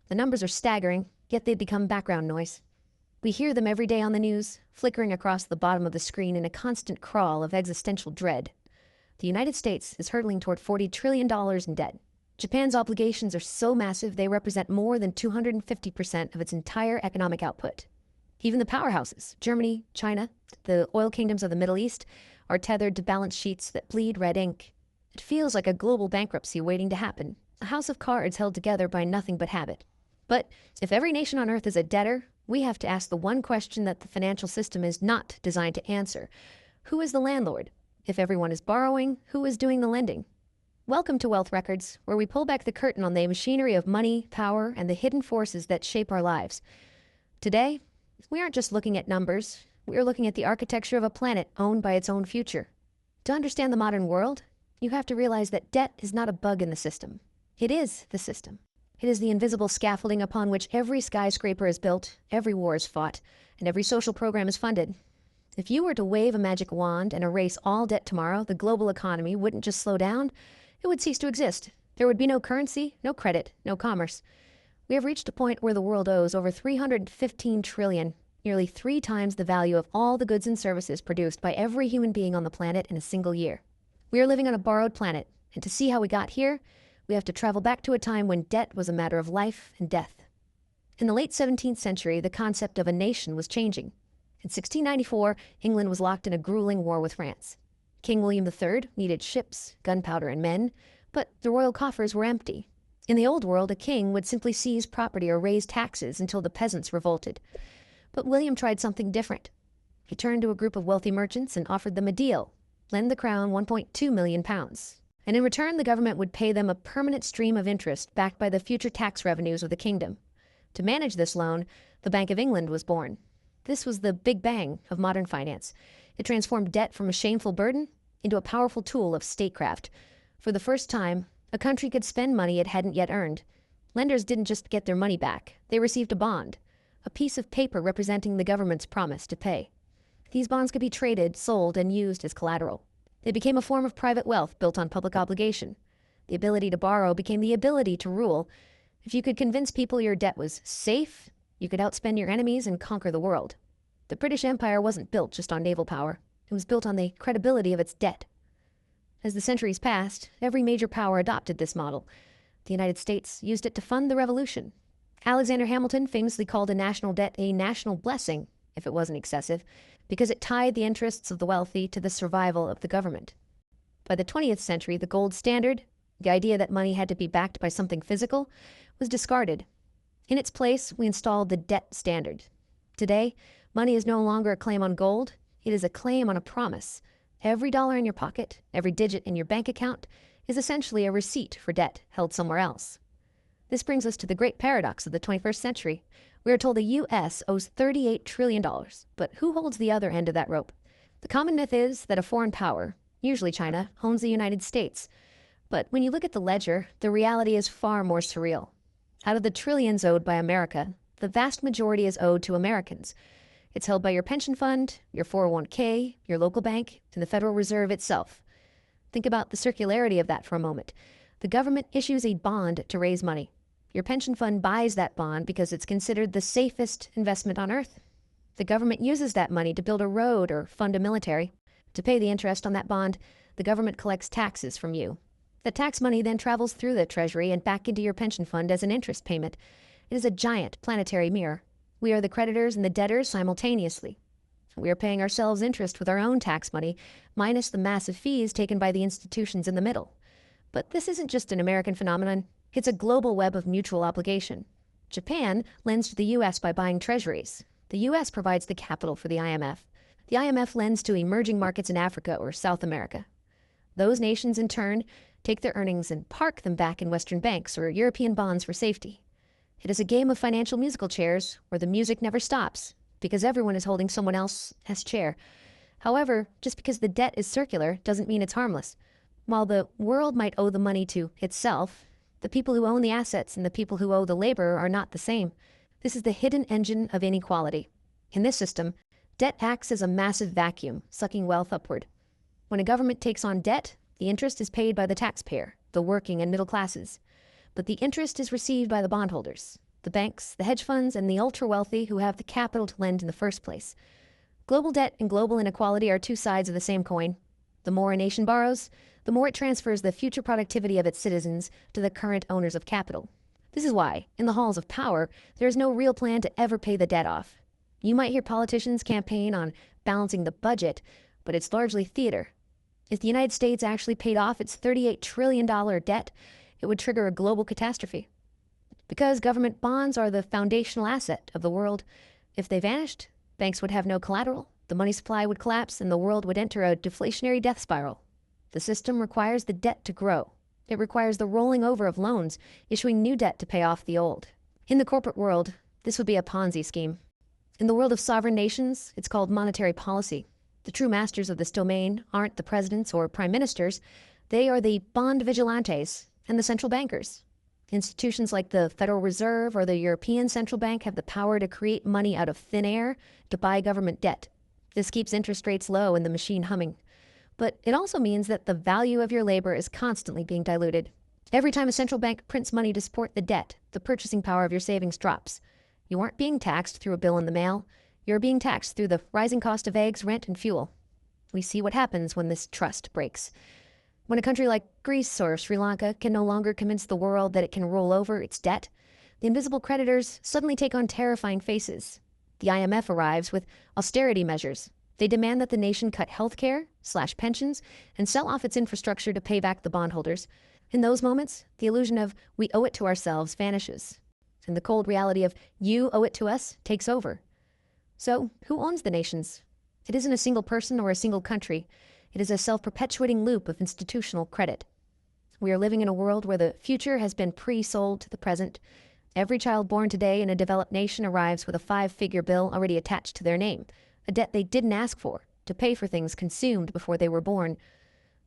The numbers are staggering, yet they become background noise. We hear them every day on the news, flickering across the bottom of the screen in a constant crawl of existential dread. The United States is hurtling toward $40 trillion in debt. Japan's obligations are so massive they represent more than 250% of its entire economic output. Even the powerhouses, Germany, China, the oil kingdoms of the Middle East, are tethered to balance sheets that bleed red ink. It feels like a global bankruptcy waiting to happen, a house of cards held together by nothing but habit. But if every nation on earth is a debtor, we have to ask the one question that the financial system is not designed to answer. Who is the landlord? If everyone is borrowing, who is doing the lending? Welcome to Wealth Records, where we pull back the curtain on the machinery of money, power, and the hidden forces that shape our lives. Today, we aren't just looking at numbers, we are looking at the architecture of a planet owned by its own future. To understand the modern world, you have to realize that debt is not a bug in the system. It is the system. It is the invisible scaffolding upon which every skyscraper is built, every war is fought, and every social program is funded. If you were to wave a magic wand and erase all debt tomorrow, the global economy wouldn't just slow down, it would cease to exist. There would be no currency, no credit, no commerce. We have reached a point where the world owes over $315 trillion, nearly 3 times the value of all the goods and services produced by every human being on the planet in a single year. We are living on a borrowed planet, and to see how we got here, we have to travel back to a time when debt was a matter of life and death. In the late 17th century, the concept of a nation was changing. In 1694, England was locked in a grueling war with France. King William III needed ships, gunpowder, and men, but the royal coffers were empty. In the old world, a king would simply seize property or raise taxes until the peasants revolted. But William tried something different. He turned to a group of wealthy merchants and offered them a deal: lend the crown £1.2 million. And in return, the government would pay them a permanent stream of interest backed by the future tax revenues of the kingdom. To manage this loan, the Bank of England was born. This was the Big Bang of modern finance. It transformed debt from a shameful burden into a powerful tool of statecraft. For the first time, a country could spend money it hadn't yet earned. Lenders didn't just get their money back. They received a bond, a piece of paper representing the government's promise to pay. These bonds could be traded, sold, and used as collateral. They became a form of private wealth built on public obligation. The ability to borrow became the ability to rule. If you could convince people your debt was safe, you could outspend your enemies and conquer the world. The British Empire wasn't built just on naval power. It was built on the credibility of its debt. As the centuries passed, every major power adopted this model. The United States used it to fund the Revolution. Alexander Hamilton famously called a national debt a national blessing, if it wasn't excessive, because it tied the interests of the wealthy to the survival of the government. By the 20th century, the gold standard, the idea that money had to be backed by something physical, was discarded. In its place, we installed the debt standard. Today, money is no longer a claim on gold, it is a claim on a promise. Every dollar in your pocket, every digit in your bank account, is essentially a receipt for debt held somewhere else. This brings us to the great paradox of the 21st century. We are told the U.S. owes $38 trillion, but who holds the other end of that rope? The common myth is that a foreign power, usually China, owns the United States. But when you look at the ledger, the reality is far more surreal. Out of the trillions owed by America, the vast majority is owed to Americans. It's held by your pension fund, your 401k, your local bank, and the Federal Reserve itself. Think about the circularity of that for a moment. The government issues a bond to raise money. Your pension fund buys that bond because it's considered the safest investment on earth. The government uses that money to build a road or fund a military. To pay the interest on that bond, the government collects taxes from you. The tax money then travels through the Treasury and back into your pension fund as an interest payment. It is a giant planetary mirror. We are the creditors and the debtors simultaneously. We are paying ourselves interest with our own tax money, minus the massive fees taken by the institutions in the middle. But this isn't just an American phenomenon. It's a global web of mutual obligation. Japan lends to the U.S. by buying treasuries. The U.S. provides the capital for the IMF. The IMF lends to emerging markets in Africa or South America. Those nations, in turn, take their earnings and park them back in Western banks or European bonds for safety. It is a game of financial musical chairs where the music never stops because everyone is holding someone else's chair. However, just because the debt is circular doesn't mean it's harmless. While the world might owe the money to itself, the people who own the assets and the people who owe the labor are not the same. This is the hidden engine of inequality. In this system, debt acts as a massive vacuum, sucking wealth upward. When a government takes on debt, the interest is paid by the taxpayer, the working and middle classes. But the interest is received by the bondholders. the banks, the hedge funds, and the ultra-wealthy who have the capital to lend in the first place. Global debt and global inequality are two sides of the same coin. The more a nation borrows, the more it transfers the future productivity of its citizens to the current owners of capital. This is why, in the halls of power, there is no real plan to ever pay the debt off. You might hear politicians campaign on balancing the budget, but it's largely theater. If the United States actually paid off its $38 trillion debt, it would trigger a global catastrophe. Because government bonds are the foundational asset of the world, if they vanished, banks would have no collateral, the money supply would collapse, and the world would enter a deflationary death spiral. The system requires the debt to grow. It requires the rolling over of loans, issuing new debt to pay off the old. In the corporate world, this would be a Ponzi scheme. In the world of sovereign nations, it's called monetary policy. The true masters of this domain aren't the presidents or prime ministers. They are the bond vigilantes and the central bankers. Institutions like the Federal Reserve or the European Central Bank have the power to create money out of thin air to buy government debt. This keeps interest rates low and the machine humming. But it also means that the value of your labor is constantly being diluted. Every time a central bank prints money to support the debt, the purchasing power of your savings drops. You aren't being taxed through a bill in the mail. You're being taxed through the rising cost of eggs, rent, and fuel. We see what happens when this trust breaks. When a country like Greece or Sri Lanka can no longer convince the world that it can roll over its debt, the invisible creditors suddenly take on terrifying faces. The IMF arrives with austerity measures. They demand that the nation cut health care, slash pensions, and sell off its infrastructure to pay back the bondholders. In those moments, the illusion of we owe it to ourselves vanishes, and the cold reality of you owe it to us takes over. So, who owns the nations? It isn't a single person or a single country. It is a self-perpetuating loop of institutional credit. We are living in a world where the future has been pre-sold to the present. Every child born today in a developed nation arrives with a 5-figure bill already attached to their name, a debt they didn't ask for, to pay for things consumed before they were born.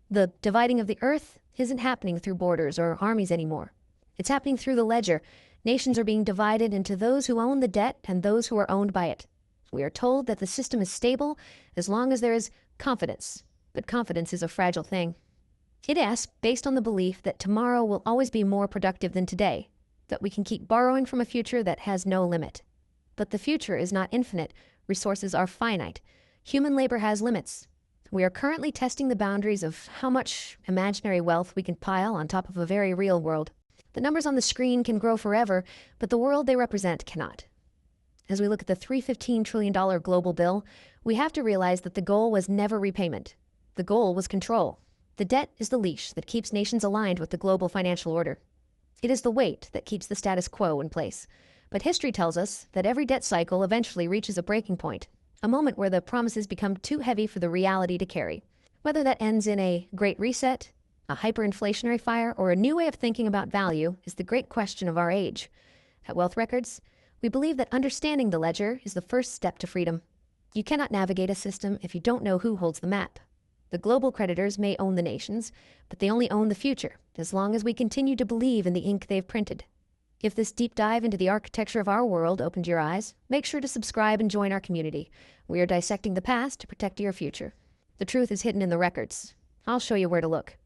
The dividing of the earth isn't happening through borders or armies anymore. It's happening through the ledger. Nations are being divided into those who own the debt and those who are owned by it. We are told that the system is stable as long as there is confidence, but confidence is a fragile thing. It asks based on the belief that tomorrow will always be more productive than today, that we can keep borrowing from a future that has no limit. But the future is not infinite. Resources are finite. Human labor has limits. We are currently testing the boundaries of how much imaginary wealth we can pile on top of a very real world. The numbers on the screen can grow forever, but the world they represent cannot. As we look at the $315 trillion global bill, we have to realize that the goal was never repayment. The goal was control. The debt is the leash that keeps nations aligned with the global financial order. It is the weight that keeps the status quo in place. But history tells us that every debt cycle eventually reaches a breaking point, a moment where the promises become too heavy for the reality to carry. Whether that ends in a great reset, a hyperinflationary fire, or a new way of thinking about value is the great question of our age. At Wealth Records, we believe that understanding the ledger is the first step to freedom. You cannot navigate a system if you don't know who holds the map. The global creditors may own the nations, but they only own the future, as long as we continue to believe in the ink they've printed. If this deep dive into the architecture of our world opened your eyes, make sure to subscribe and join our community. We are dissecting the past to protect your future. The truth is hidden in the records. I'll show you where to look.